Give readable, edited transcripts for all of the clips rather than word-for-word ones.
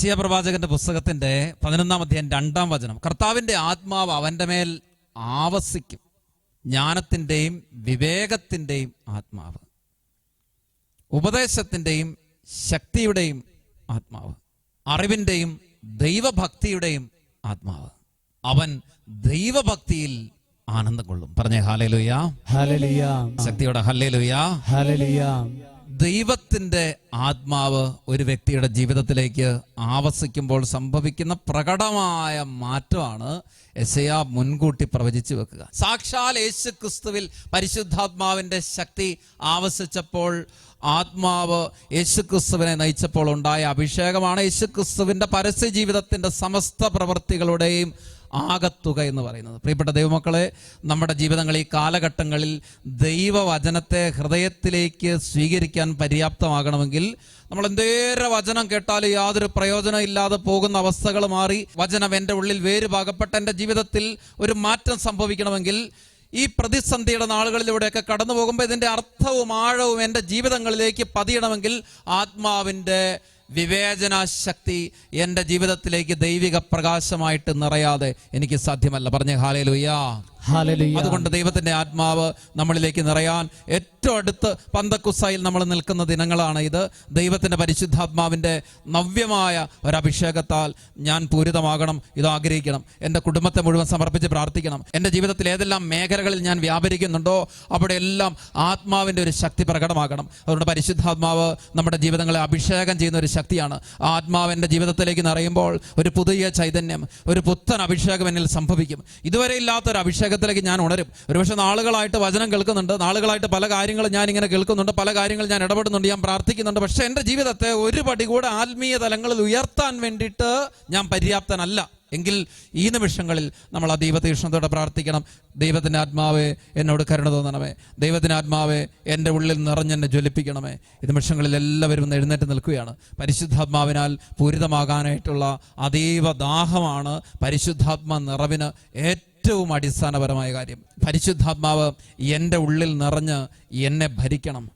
യെശയ്യാ പ്രവാചകന്റെ പുസ്തകത്തിന്റെ 11-ാം അധ്യായം 2-ാം വചനം. കർത്താവിന്റെ ആത്മാവ് അവന്റെ മേൽ ആവസിക്കും, ജ്ഞാനത്തിന്റെയും വിവേകത്തിന്റെയും ആത്മാവ്, ഉപദേശത്തിന്റെയും ശക്തിയുടെയും ആത്മാവ്, അറിവിന്റെയും ദൈവഭക്തിയുടെയും ആത്മാവ്. അവൻ ദൈവഭക്തിയിൽ ആനന്ദം കൊള്ളും. പറഞ്ഞേ ഹല്ലേലൂയ. ഹല്ലേലൂയ. ശക്തിയോടെ ഹല്ലേലൂയ. ഹല്ലേലൂയ. ദൈവത്തിന്റെ ആത്മാവ് ഒരു വ്യക്തിയുടെ ജീവിതത്തിലേക്ക് ആവസിക്കുമ്പോൾ സംഭവിക്കുന്ന പ്രകടമായ മാറ്റമാണ് യെശയ്യാ മുൻകൂട്ടി പ്രവചിച്ചു വെക്കുക. സാക്ഷാൽ യേശു ക്രിസ്തുവിൽ പരിശുദ്ധാത്മാവിന്റെ ശക്തി ആവസിച്ചപ്പോൾ, ആത്മാവ് യേശുക്രിസ്തുവിനെ നയിച്ചപ്പോൾ ഉണ്ടായ അഭിഷേകമാണ് യേശുക്രിസ്തുവിന്റെ പരസ്യ ജീവിതത്തിന്റെ സമസ്ത പ്രവൃത്തികളുടെയും ആകത്തുക എന്ന് പറയുന്നത്. പ്രിയപ്പെട്ട ദൈവമക്കളെ, നമ്മുടെ ജീവിതങ്ങൾ ഈ കാലഘട്ടങ്ങളിൽ ദൈവവചനത്തെ ഹൃദയത്തിലേക്ക് സ്വീകരിക്കാൻ പര്യാപ്തമാകണമെങ്കിൽ നമ്മൾ എന്തേറെ വചനം കേട്ടാലും യാതൊരു പ്രയോജനം ഇല്ലാതെ പോകുന്ന അവസ്ഥകൾ മാറി വചനം എൻ്റെ ഉള്ളിൽ വേരുപാകപ്പെട്ട എൻ്റെ ജീവിതത്തിൽ ഒരു മാറ്റം സംഭവിക്കണമെങ്കിൽ, ഈ പ്രതിസന്ധിയുടെ നാളുകളിലൂടെയൊക്കെ കടന്നു പോകുമ്പോൾ ഇതിൻ്റെ അർത്ഥവും ആഴവും എൻ്റെ ജീവിതങ്ങളിലേക്ക് പതിയണമെങ്കിൽ ആത്മാവിൻ്റെ വിവേചന ശക്തി എൻ്റെ ജീവിതത്തിലേക്ക് ദൈവിക പ്രകാശമായിട്ട് നിറയാതെ എനിക്ക് സാധ്യമല്ല. പറഞ്ഞേ ഹല്ലേലൂയ. അതുകൊണ്ട് ദൈവത്തിന്റെ ആത്മാവ് നമ്മളിലേക്ക് നിറയാൻ ഏറ്റവും അടുത്ത് പന്തക്കുസ്സായിൽ നമ്മൾ നിൽക്കുന്ന ദിനങ്ങളാണ് ഇത്. ദൈവത്തിന്റെ പരിശുദ്ധാത്മാവിന്റെ നവ്യമായ ഒരഭിഷേകത്താൽ ഞാൻ പൂരിതമാകണം, ഇത് ആഗ്രഹിക്കണം. എൻ്റെ കുടുംബത്തെ മുഴുവൻ സമർപ്പിച്ച് പ്രാർത്ഥിക്കണം. എൻ്റെ ജീവിതത്തിൽ ഏതെല്ലാം മേഖലകളിൽ ഞാൻ വ്യാപരിക്കുന്നുണ്ടോ അവിടെ എല്ലാം ആത്മാവിന്റെ ഒരു ശക്തി പ്രകടമാകണം. അതുകൊണ്ട് പരിശുദ്ധാത്മാവ് നമ്മുടെ ജീവിതങ്ങളെ അഭിഷേകം ചെയ്യുന്ന ഒരു ശക്തിയാണ്. ആത്മാവ് എൻ്റെ ജീവിതത്തിലേക്ക് നിറയുമ്പോൾ ഒരു പുതിയ ചൈതന്യം, ഒരു പുത്തൻ അഭിഷേകം എന്നിൽ സംഭവിക്കും. ഇതുവരെ ഇല്ലാത്തൊരു അഭിഷേകത്തിലേക്ക് ഞാൻ ഉണരും. ഒരുപക്ഷെ നാളുകളായിട്ട് വചനം കേൾക്കുന്നുണ്ട്, നാളുകളായിട്ട് പല കാര്യങ്ങളും ഞാൻ ഇങ്ങനെ കേൾക്കുന്നുണ്ട്, പല കാര്യങ്ങൾ ഞാൻ ഇടപെടുന്നുണ്ട്, ഞാൻ പ്രാർത്ഥിക്കുന്നുണ്ട്. പക്ഷെ എൻ്റെ ജീവിതത്തെ ഒരു പടി കൂടെ ആത്മീയ തലങ്ങളിൽ ഉയർത്താൻ വേണ്ടിയിട്ട് ഞാൻ പര്യാപ്തനല്ല. എങ്കിൽ ഈ നിമിഷങ്ങളിൽ നമ്മൾ ആ ദൈവതീക്ഷ്ണതയോടെ പ്രാർത്ഥിക്കണം. ദൈവത്തിൻ്റെ ആത്മാവേ എന്നോട് കരുണ തോന്നണമേ, ദൈവത്തിൻ്റെ ആത്മാവേ എൻ്റെ ഉള്ളിൽ നിറഞ്ഞെന്നെ ജ്വലിപ്പിക്കണമേ. ഈ നിമിഷങ്ങളിൽ എല്ലാവരും ഒന്ന് എഴുന്നേറ്റ് നിൽക്കുകയാണ്. പരിശുദ്ധാത്മാവിനാൽ പൂരിതമാകാനായിട്ടുള്ള അതീവ ദാഹമാണ് പരിശുദ്ധാത്മ നിറവിന് ഏറ്റവും അടിസ്ഥാനപരമായ കാര്യം. പരിശുദ്ധാത്മാവ് എൻ്റെ ഉള്ളിൽ നിറഞ്ഞ് എന്നെ ഭരിക്കണം.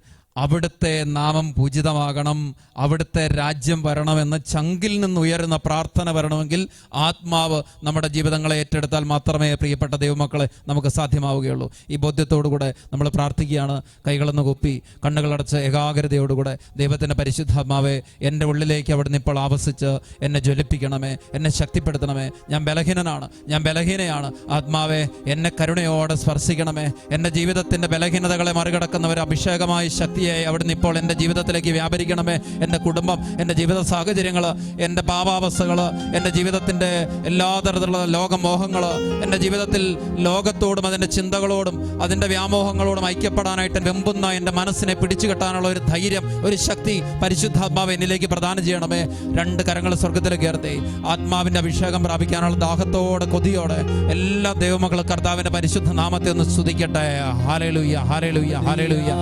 അവിടുത്തെ നാമം പൂജിതമാകണം, അവിടുത്തെ രാജ്യം വരണമെന്ന് ചങ്കിൽ നിന്ന് ഉയരുന്ന പ്രാർത്ഥന വരണമെങ്കിൽ ആത്മാവ് നമ്മുടെ ജീവിതങ്ങളെ ഏറ്റെടുത്താൽ മാത്രമേ പ്രിയപ്പെട്ട ദൈവമക്കളെ നമുക്ക് സാധ്യമാവുകയുള്ളൂ. ഈ ബോധ്യത്തോടുകൂടെ നമ്മൾ പ്രാർത്ഥിക്കുകയാണ്. കൈകളൊന്ന് കുപ്പി, കണ്ണുകളടച്ച് ഏകാഗ്രതയോടുകൂടെ ദൈവത്തിൻ്റെ പരിശുദ്ധാത്മാവെ എൻ്റെ ഉള്ളിലേക്ക് അവിടുന്ന് ഇപ്പോൾ ആവസിച്ച് എന്നെ ജ്വലിപ്പിക്കണമേ, എന്നെ ശക്തിപ്പെടുത്തണമേ. ഞാൻ ബലഹീനനാണ്, ഞാൻ ബലഹീനയാണ്. ആത്മാവെ എന്നെ കരുണയോടെ സ്പർശിക്കണമേ. എൻ്റെ ജീവിതത്തിൻ്റെ ബലഹീനതകളെ മറികടക്കുന്ന ഒരു അഭിഷേകമായ ശക്തി അവിടുന്ന് ഇപ്പോൾ എൻ്റെ ജീവിതത്തിലേക്ക് വ്യാപരിക്കണമേ. എൻ്റെ കുടുംബം, എൻ്റെ ജീവിത സാഹചര്യങ്ങൾ, എൻ്റെ പാപാവസ്ഥകൾ, എൻ്റെ ജീവിതത്തിൻ്റെ എല്ലാ തരത്തിലുള്ള ലോകമോഹങ്ങൾ, എൻ്റെ ജീവിതത്തിൽ ലോകത്തോടും അതിൻ്റെ ചിന്തകളോടും അതിൻ്റെ വ്യാമോഹങ്ങളോടും ഐക്യപ്പെടാനായിട്ട് വെമ്പുന്ന എൻ്റെ മനസ്സിനെ പിടിച്ചു കെട്ടാനുള്ള ഒരു ധൈര്യം, ഒരു ശക്തി പരിശുദ്ധാത്മാവ് എന്നിലേക്ക് പ്രദാനം ചെയ്യണമേ. രണ്ട് കരങ്ങൾ സ്വർഗത്തിലേക്ക് ഉയർത്തി ആത്മാവിൻ്റെ അഭിഷേകം പ്രാപിക്കാനുള്ള ദാഹത്തോടെ, കൊതിയോടെ എല്ലാ ദൈവമക്കളും കർത്താവിൻ്റെ പരിശുദ്ധ നാമത്തെ ഒന്ന് സ്തുതിക്കട്ടെ. ഹല്ലേലൂയ, ഹല്ലേലൂയ, ഹല്ലേലൂയ,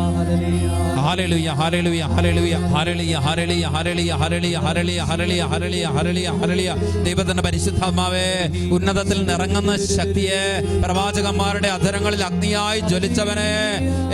ഹല്ലേലൂയ, ഹല്ലേലൂയ, ഹല്ലേലൂയ, ഹല്ലേലൂയ, ഹല്ലേലൂയ, ഹല്ലേലൂയ, ഹല്ലേലൂയ, ഹല്ലേലൂയ, ഹല്ലേലൂയ, ഹല്ലേലൂയ, ഹല്ലേലൂയ. ദൈവത്തിന്റെ പരിശുദ്ധാത്മാവേ, ഉന്നതത്തിൽ നിറങ്ങുന്ന ശക്തിയെ, പ്രവാചകന്മാരുടെ അധരങ്ങളിൽ അഗ്നിയായി ജ്വലിച്ചവനെ,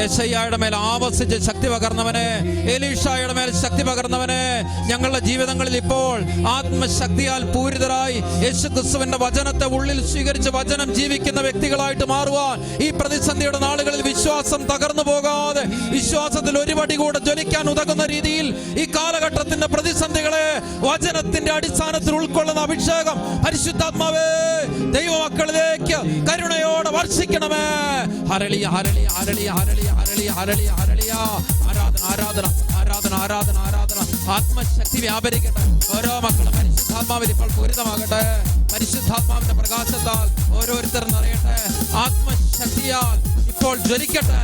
യെശയ്യായുടെ മേൽ ആവസിച്ച് ശക്തി പകർന്നവനെ, എലീഷായുടെ മേൽ ശക്തി പകർന്നവനെ, ഞങ്ങളുടെ ജീവിതങ്ങളിൽ ഇപ്പോൾ ആത്മശക്തിയാൽ പൂരിതരായി യേശുക്രിസ്തുവിന്റെ വചനത്തെ ഉള്ളിൽ സ്വീകരിച്ച് വചനം ജീവിക്കുന്ന വ്യക്തികളായിട്ട് മാറുവാൻ ഈ പ്രതിസന്ധിയുടെ നാളുകളിൽ വിശ്വാസം തകർന്നു പോകാതെ വിശ്വാസത്തിൽ ഒരു പടി കൂടെ ജ്വലിക്കാൻ ഉതകുന്ന രീതിയിൽ ഈ കാലഘട്ടത്തിന്റെ പ്രതിസന്ധികളെ വചനത്തിന്റെ അടിസ്ഥാനത്തിൽ ഉൾക്കൊള്ളുന്ന അഭിഷേകം പരിശുദ്ധാത്മാവേ ദൈവമക്കളിലേക്ക് കരുണയോടെ വർഷിക്കണമേ. ഹല്ലേലൂയ, ഹല്ലേലൂയ, ഹല്ലേലൂയ, ഹല്ലേലൂയ, ഹല്ലേലൂയ, ഹല്ലേലൂയ. ആരാധന, ആരാധന, ആരാധന, ആരാധന, ആരാധന. ആത്മശക്തി വ്യാപരിക്കട്ടെ. ഓരോ മക്കളും പരിശുദ്ധാത്മാവിൽ ഇപ്പോൾ പൂരിതമാകട്ടെ. പരിശുദ്ധാത്മാവിന്റെ പ്രകാശത്താൽ ഓരോരുത്തർ നിറയട്ടെ. ആത്മശക്തിയാൽ ഇപ്പോൾ ജ്വലിക്കട്ടെ.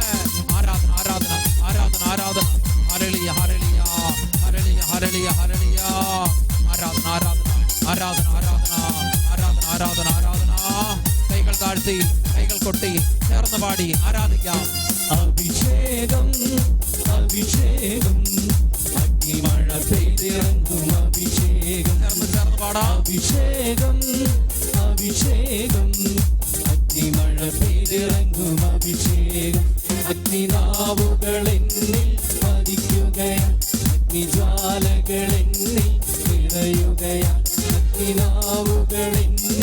ആരാധന, ആരാധന, ആരാധന, ആരാധന. ഹല്ലേലൂയ, ഹല്ലേലൂയ, ഹല്ലേലൂയ, ഹല്ലേലൂയ, ഹല്ലേലൂയ. ആരാധന, ആരാധന, ആരാധന, ആരാധന, ആരാധന, ആരാധന, ആരാധന. കൈകൾ താഴ്ത്തി, കൈകൾ കൊട്ടി, ചേർന്ന് പാടി ആരാധിക്കാം. അഭിഷേകം, അഭിഷേകം, അഗ്നിമഴ പെയ്തിറങ്ങും അഭിഷേകം. ചേർന്ന് പാടാം. അഭിഷേകം, അഭിഷേകം, അഗ്നിമഴ പെയ്തിറങ്ങും അഭിഷേകം. അഗ്നിനാവുകൾ എന്നിൽ പതിക്കുകയാൽ, അഗ്നിജ്വാലകൾ എന്നിൽ നിറയുകയാ അഗ്നിനാവുകളെന്നിൽ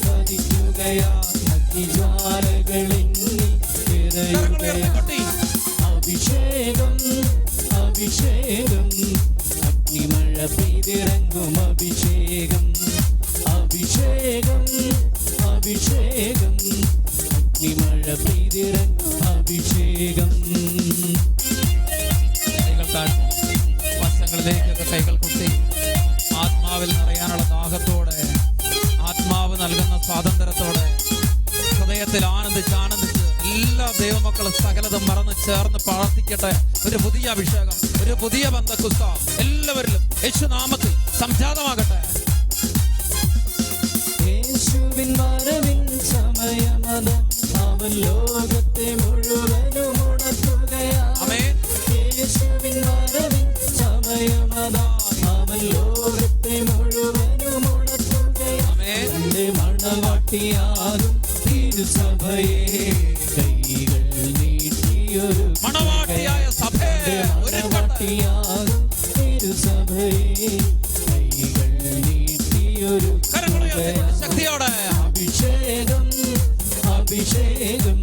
പതിക്കുകയാ അഗ്നിജ്വാലകളെന്നിൽ നിറയുകയാ അഭിഷേകം അഭിഷേകം അഗ്നിമഴ പെയ്തിറങ്ങും അഭിഷേകം അഭിഷേകം അഭിഷേകം അഗ്നിമഴ പെയ്തിറങ്ങും അഭിഷേകം വശങ്ങളിലേക്കൊക്കെ കൈകൾ കുത്തി ആത്മാവിൽ നിറയാനുള്ള ദാഹത്തോടെ ആത്മാവ് നൽകുന്ന സ്വാതന്ത്ര്യത്തോടെ ഹൃദയത്തിൽ ആനന്ദിച്ച് എല്ലാ ദൈവമക്കളും സകലതും മറന്ന് ചേർന്ന് പ്രാർത്ഥിക്കട്ടെ. ഒരു പുതിയ അഭിഷേകം, ഒരു പുതിയ ബന്ധക്കുസ്ത എല്ലാവരിലും യേശുനാമത്തിൽ സംജാതമാകട്ടെ. യേശുവിൻ വരവിൻ സമയമത് അവൻ ലോകത്തെ മുഴുവനും ഉണർത്തുകയാണ്. ആമേൻ. യേശുവിൻ വരവിൻ സമയമത് അവൻ ലോകത്തെ മുഴുവനും ഉണർത്തുകയാണ്. ആമേൻ. തന്റെ മണവാട്ടിയാകും തിരുസഭയെ കൈകൾ നീട്ടിയൊരു മണവാട്ടിയായ സഭയെ മണവാട്ടിയാകും തിരുസഭയെ കൈകൾ നീട്ടിയൊരു ശക്തിയോടെ അഭിഷേകം അഭിഷേകം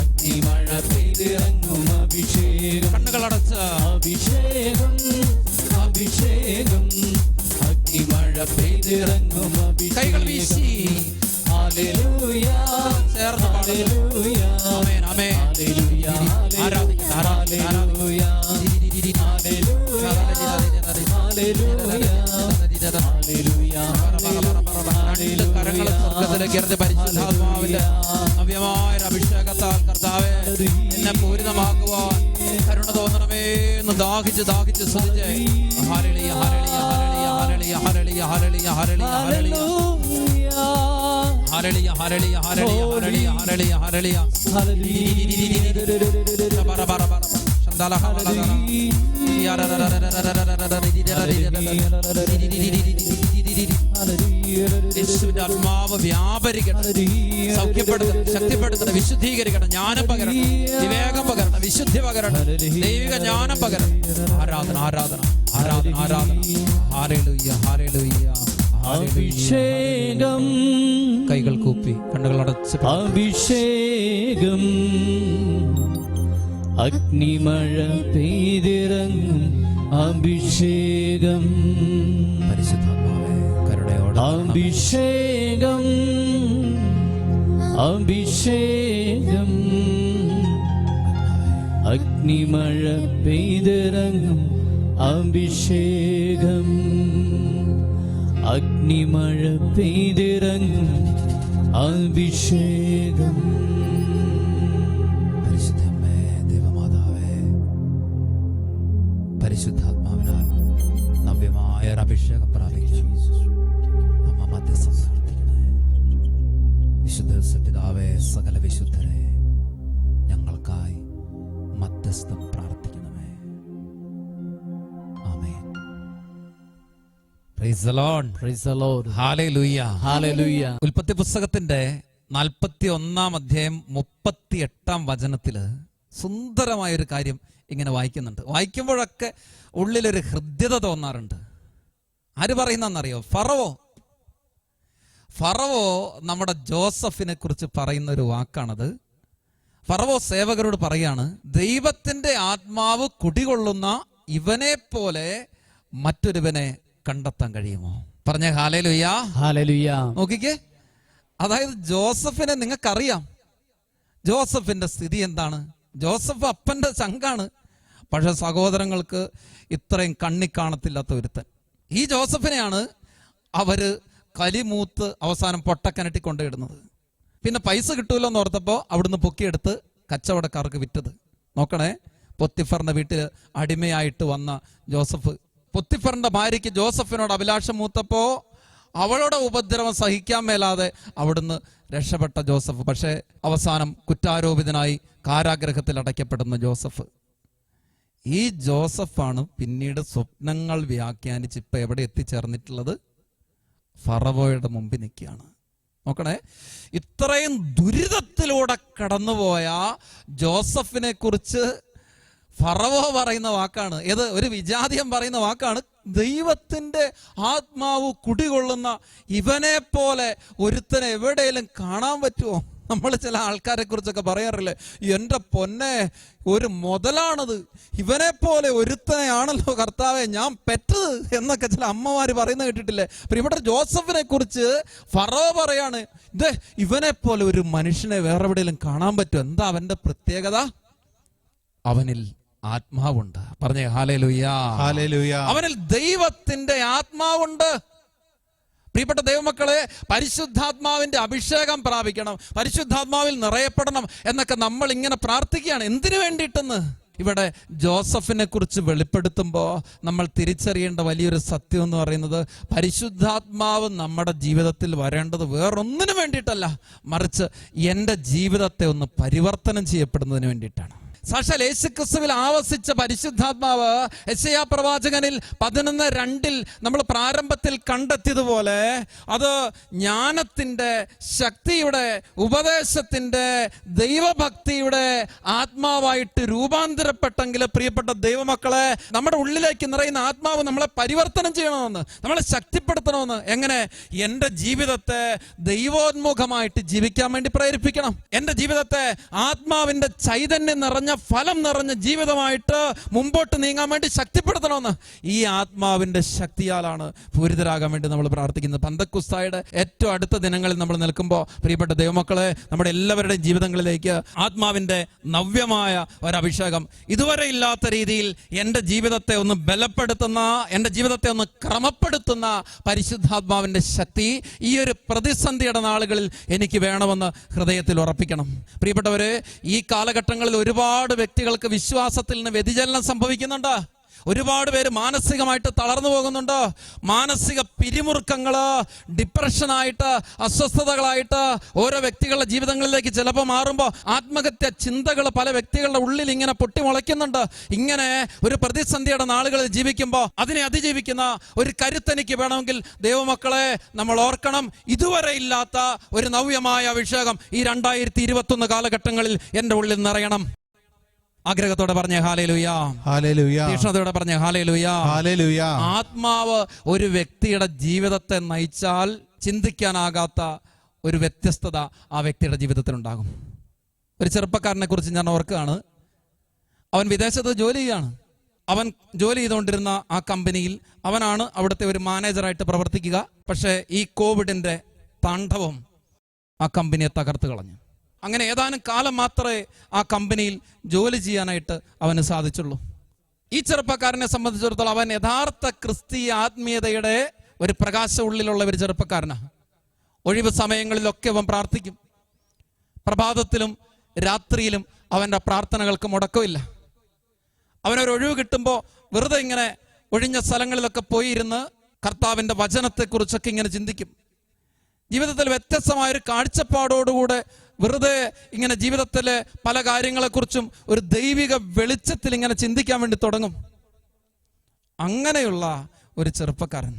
അഗ്നിമഴ പെയ്തിറങ്ങും അഭിഷേകം കണ്ണുകളടച്ച് അഭിഷേകം അഭിഷേകം അഗ്നിമഴ പെയ്തിറങ്ങും കൈകൾ വീശി ഹല്ലേലൂയ ചേർന്ന് ഹല്ലേലൂയ ആമേൻ ആമേൻ ഹല്ലേലൂയ ആരാധിക്കുക ഹല്ലേലൂയ രണ്ട് കരങ്ങളും സ്വർഗ്ഗത്തിലേക്ക് ഉയർത്തി പരിശുദ്ധാത്മാവിന്റെ നവ്യമായ അഭിഷേകത്താൽ കർത്താവേ എന്നെ പൂരിതമാക്കുവാൻ കരുണ തോന്നണമേ എന്ന് ദാഹിച്ച് സ്തുതിച്ചേ. ഹല്ലേലൂയ ഹല്ലേലൂയ ഹല്ലേലൂയ ഹല്ലേലൂയ ഹല്ലേലൂയ ഹല്ലേലൂയ ഹല്ലേലൂയ ഹല്ലേലൂയ ഹല്ലേലൂയ ഹല്ലേലൂയ ഹല്ലേലൂയ യേശുവിന്റെ ആത്മാവ് വ്യാപരിക്കട്ടെ, സൗഖ്യപ്പെടുത്തണം, ശക്തിപ്പെടുത്തണം, വിശുദ്ധീകരിക്കണം, ജ്ഞാനം പകരണം, വിവേകം പകരണം, വിശുദ്ധി പകരണം, ദൈവിക ജ്ഞാനം പകരണം. ആരാധന ആരാധന ആരാധന ആരാധന. Hallelujah hallelujah. അഭിഷേകം കൈകൾ കൂപ്പി കണ്ണുകൾ അടച്ച് അഭിഷേകം അഗ്നിമഴ പെയ്തിറങ്ങും അഭിഷേകം പരിശുദ്ധാത്മാവേ കരുണയോടെ അഭിഷേകം അഭിഷേകം അഗ്നിമഴ പെയ്തിറങ്ങും അഭിഷേകം അഗ്നിമഴ പെയ്തിറങ്ങും അഭിഷേകം. പരിശുദ്ധമേ ദൈവമാതാവേ പരിശുദ്ധാത്മാവിനാൽ നവ്യമായ ഒരു അഭിഷേകം പ്രാപിച്ചു അമ്മ മധ്യസ്ഥം പ്രാർത്ഥിക്കണേ. വിശുദ്ധ പിതാവേ സകല വിശുദ്ധരെ ഞങ്ങൾക്കായി മധ്യസ്ഥം പ്രാർത്ഥിക്കണമേ. ആമേൻ. Praise the Lord. Praise the Lord. Hallelujah. Hallelujah. ഉൽപ്പത്തി പുസ്തകത്തിന്റെ 41 അധ്യായം 38 വചനത്തില് സുന്ദരമായൊരു കാര്യം ഇങ്ങനെ വായിക്കുന്നുണ്ട്. വായിക്കുമ്പോഴൊക്കെ ഉള്ളിലൊരു ഹൃദ്യത തോന്നാറുണ്ട്. ആര് പറയുന്നറിയോ? ഫറവോ നമ്മുടെ ജോസഫിനെ കുറിച്ച് പറയുന്ന ഒരു വാക്കാണത്. ഫറവോ സേവകരോട് പറയാണ്, ദൈവത്തിന്റെ ആത്മാവ് കുടികൊള്ളുന്ന ഇവനെ പോലെ മറ്റൊരുവനെ കണ്ടെത്താൻ കഴിയുമോ? പറഞ്ഞ ഹല്ലേലൂയ. ഹല്ലേലൂയ. നോക്കിക്കേ, അതായത് ജോസഫിനെ നിങ്ങൾക്കറിയാം. ജോസഫിന്റെ സ്ഥിതി എന്താണ്? ജോസഫ് അപ്പന്റെ ചങ്കാണ്. പക്ഷെ സഹോദരങ്ങൾക്ക് ഇത്രയും കണ്ണിക്കാണത്തില്ലാത്ത ഒരുത്തൻ. ഈ ജോസഫിനെയാണ് അവര് കലിമൂത്ത് അവസാനം പൊട്ടക്കിണറ്റി കൊണ്ടിടുന്നത്. പിന്നെ പൈസ കിട്ടൂല്ലോ എന്ന് ഓർത്തപ്പോൾ അവിടുന്ന് പൊക്കിയെടുത്ത് കച്ചവടക്കാർക്ക് വിറ്റത്. നോക്കണേ, പൊത്തിഫറിന്റെ വീട്ടിൽ അടിമയായിട്ട് വന്ന ജോസഫ്, പൊത്തിഫറിന്റെ ഭാര്യയ്ക്ക് ജോസഫിനോട് അഭിലാഷം മൂത്തപ്പോ അവളുടെ ഉപദ്രവം സഹിക്കാൻ മേലാതെ അവിടുന്ന് രക്ഷപ്പെട്ട ജോസഫ്. പക്ഷേ അവസാനം കുറ്റാരോപിതനായി കാരാഗ്രഹത്തിൽ അടയ്ക്കപ്പെടുന്ന ജോസഫ്. ഈ ജോസഫാണ് പിന്നീട് സ്വപ്നങ്ങൾ വ്യാഖ്യാനിച്ച് ഇപ്പൊ എവിടെ എത്തിച്ചേർന്നിട്ടുള്ളത്? ഫറവോയുടെ മുമ്പിൽ നിൽക്കുകയാണ്. നോക്കണേ, ഇത്രയും ദുരിതത്തിലൂടെ കടന്നുപോയ ജോസഫിനെ കുറിച്ച് ഫറവോ പറയുന്ന വാക്കാണ്. ഏത്? ഒരു വിജാതിയം പറയുന്ന വാക്കാണ്. ദൈവത്തിന്റെ ആത്മാവ് കുടികൊള്ളുന്ന ഇവനെ പോലെ ഒരുത്തനെ എവിടെയെങ്കിലും കാണാൻ പറ്റുമോ? നമ്മൾ ചില ആൾക്കാരെ കുറിച്ചൊക്കെ പറയാറില്ലേ, എൻ്റെ പൊന്നെ ഒരു മുതലാണത്, ഇവനെ പോലെ ഒരുത്തനെയാണല്ലോ കർത്താവെ ഞാൻ പെറ്റത് എന്നൊക്കെ ചില അമ്മമാര് പറയുന്നത് കേട്ടിട്ടില്ലേ? ഇവിടെ ജോസഫിനെ കുറിച്ച് ഫറോ പറയാണ്, ഇത് ഇവനെ പോലെ ഒരു മനുഷ്യനെ വേറെ എവിടെയെങ്കിലും കാണാൻ പറ്റുമോ? എന്താ അവന്റെ പ്രത്യേകത? അവനിൽ ആത്മാവുണ്ട്. പറഞ്ഞേ ഹല്ലേലൂയാ, ഹല്ലേലൂയാ. അവനിൽ ദൈവത്തിന്റെ ആത്മാവുണ്ട്. പ്രിയപ്പെട്ട ദൈവമക്കളെ, പരിശുദ്ധാത്മാവിന്റെ അഭിഷേകം പ്രാപിക്കണം, പരിശുദ്ധാത്മാവിൽ നിറയപ്പെടണം എന്നൊക്കെ നമ്മൾ ഇങ്ങനെ പ്രാർത്ഥിക്കുകയാണ്. എന്തിനു വേണ്ടിയിട്ടെന്ന് ഇവിടെ ജോസഫിനെ കുറിച്ച് വെളിപ്പെടുത്തുമ്പോൾ നമ്മൾ തിരിച്ചറിയേണ്ട വലിയൊരു സത്യം എന്ന് പറയുന്നത്, പരിശുദ്ധാത്മാവ് നമ്മുടെ ജീവിതത്തിൽ വരേണ്ടത് വേറൊന്നിനു വേണ്ടിയിട്ടല്ല, മറിച്ച് എൻ്റെ ജീവിതത്തെ ഒന്ന് പരിവർത്തനം ചെയ്യപ്പെടുന്നതിന് വേണ്ടിയിട്ടാണ്. സാക്ഷാൽ യേശുക്രിസ്തുവിൽ ആവസിച്ച പരിശുദ്ധാത്മാവ് യെശയ്യാ പ്രവാചകനിൽ 11:2 നമ്മൾ പ്രാരംഭത്തിൽ കണ്ടെത്തിയതുപോലെ അത് ജ്ഞാനത്തിന്റെ, ശക്തിയുടെ, ഉപദേശത്തിന്റെ, ദൈവഭക്തിയുടെ ആത്മാവായിട്ട് രൂപാന്തരപ്പെട്ടെങ്കിൽ പ്രിയപ്പെട്ട ദൈവമക്കളെ, നമ്മുടെ ഉള്ളിലേക്ക് നിറയുന്ന ആത്മാവ് നമ്മളെ പരിവർത്തനം ചെയ്യണമെന്ന്, നമ്മളെ ശക്തിപ്പെടുത്തണമെന്ന്. എങ്ങനെ? എൻ്റെ ജീവിതത്തെ ദൈവോന്മുഖമായിട്ട് ജീവിക്കാൻ വേണ്ടി പ്രേരിപ്പിക്കണം. എൻ്റെ ജീവിതത്തെ ആത്മാവിന്റെ ചൈതന്യം നിറഞ്ഞ, ഫലം നിറഞ്ഞ ജീവിതമായിട്ട് മുമ്പോട്ട് നീങ്ങാൻ വേണ്ടി ശക്തിപ്പെടുത്തണമെന്ന്. ഈ ആത്മാവിന്റെ ശക്തിയാലാണ് പൂരിതരാകാൻ വേണ്ടി നമ്മൾ പ്രാർത്ഥിക്കുന്നത്. പന്തക്കുസ്തായുടെ ഏറ്റവും അടുത്ത ദിനങ്ങളിൽ നമ്മൾ നിൽക്കുമ്പോൾ പ്രിയപ്പെട്ട ദൈവമക്കളെ, നമ്മുടെ എല്ലാവരുടെയും ജീവിതങ്ങളിലേക്ക് ആത്മാവിന്റെ നവ്യമായ ഒരഭിഷേകം, ഇതുവരെ ഇല്ലാത്ത രീതിയിൽ എൻ്റെ ജീവിതത്തെ ഒന്ന് ബലപ്പെടുത്തുന്ന, എൻ്റെ ജീവിതത്തെ ഒന്ന് ക്രമപ്പെടുത്തുന്ന പരിശുദ്ധാത്മാവിന്റെ ശക്തി ഈ ഒരു പ്രതിസന്ധിയുടെ നാളുകളിൽ എനിക്ക് വേണമെന്ന് ഹൃദയത്തിൽ ഉറപ്പിക്കണം. പ്രിയപ്പെട്ടവരെ, ഈ കാലഘട്ടങ്ങളിൽ ഒരുപാട് വ്യക്തികൾക്ക് വിശ്വാസത്തിൽ നിന്ന് വ്യതിചലനം സംഭവിക്കുന്നുണ്ട്. ഒരുപാട് പേര് മാനസികമായിട്ട് തളർന്നു പോകുന്നുണ്ട്. മാനസിക പിരിമുറുക്കങ്ങള്, ഡിപ്രഷനായിട്ട്, അസ്വസ്ഥതകളായിട്ട് ഓരോ വ്യക്തികളുടെ ജീവിതങ്ങളിലേക്ക് ചിലപ്പോൾ മാറുമ്പോൾ ആത്മഹത്യ ചിന്തകൾ പല വ്യക്തികളുടെ ഉള്ളിൽ ഇങ്ങനെ പൊട്ടിമുളയ്ക്കുന്നുണ്ട്. ഇങ്ങനെ ഒരു പ്രതിസന്ധിയുടെ നാളുകളിൽ ജീവിക്കുമ്പോൾ അതിനെ അതിജീവിക്കുന്ന ഒരു കരുത്തെനിക്ക് വേണമെങ്കിൽ ദൈവമക്കളെ നമ്മൾ ഓർക്കണം, ഇതുവരെ ഇല്ലാത്ത ഒരു നവ്യമായ അഭിഷേകം ഈ 2021 കാലഘട്ടങ്ങളിൽ എൻ്റെ ഉള്ളിൽ നിറയണം. ആഗ്രഹത്തോടെ പറഞ്ഞേ ഹല്ലേലൂയാ, ഹല്ലേലൂയാ. തീക്ഷ്ണതയോടെ പറഞ്ഞേ ഹല്ലേലൂയാ, ഹല്ലേലൂയാ. ആത്മാവ് ഒരു വ്യക്തിയുടെ ജീവിതത്തെ നയിച്ചാൽ ചിന്തിക്കാനാകാത്ത ഒരു വ്യത്യസ്തത ആ വ്യക്തിയുടെ ജീവിതത്തിൽ ഉണ്ടാകും. ഒരു ചെറുപ്പക്കാരനെ കുറിച്ച് ഞാൻ ഓർക്കുകയാണ്. അവൻ വിദേശത്ത് ജോലി ചെയ്യുകയാണ്. അവൻ ജോലി ചെയ്തുകൊണ്ടിരുന്ന ആ കമ്പനിയിൽ അവനാണ് അവിടുത്തെ ഒരു മാനേജറായിട്ട് പ്രവർത്തിക്കുക. പക്ഷേ ഈ കോവിഡിന്റെ താണ്ഡവം ആ കമ്പനിയെ തകർത്ത് കളഞ്ഞു. അങ്ങനെ ഏതാനും കാലം മാത്രമേ ആ കമ്പനിയിൽ ജോലി ചെയ്യാനായിട്ട് അവന് സാധിച്ചുള്ളൂ. ഈ ചെറുപ്പക്കാരനെ സംബന്ധിച്ചിടത്തോളം അവൻ യഥാർത്ഥ ക്രിസ്തീയ ആത്മീയതയുടെ ഒരു പ്രകാശം ഉള്ളിലുള്ള ഒരു ചെറുപ്പക്കാരനാണ്. ഒഴിവ് സമയങ്ങളിലൊക്കെ അവൻ പ്രാർത്ഥിക്കും. പ്രഭാതത്തിലും രാത്രിയിലും അവൻ്റെ പ്രാർത്ഥനകൾക്ക് മുടക്കമില്ല. അവനൊരൊഴിവ് കിട്ടുമ്പോൾ വെറുതെ ഇങ്ങനെ ഒഴിഞ്ഞ സ്ഥലങ്ങളിലൊക്കെ പോയിരുന്ന് കർത്താവിൻ്റെ വചനത്തെക്കുറിച്ചൊക്കെ ഇങ്ങനെ ചിന്തിക്കും. ജീവിതത്തിൽ വ്യത്യസ്തമായൊരു കാഴ്ചപ്പാടോടുകൂടെ വെറുതെ ഇങ്ങനെ ജീവിതത്തിലെ പല കാര്യങ്ങളെക്കുറിച്ചും ഒരു ദൈവിക വെളിച്ചത്തിൽ ഇങ്ങനെ ചിന്തിക്കാൻ വേണ്ടി തുടങ്ങും. അങ്ങനെയുള്ള ഒരു ചെറുപ്പക്കാരൻ,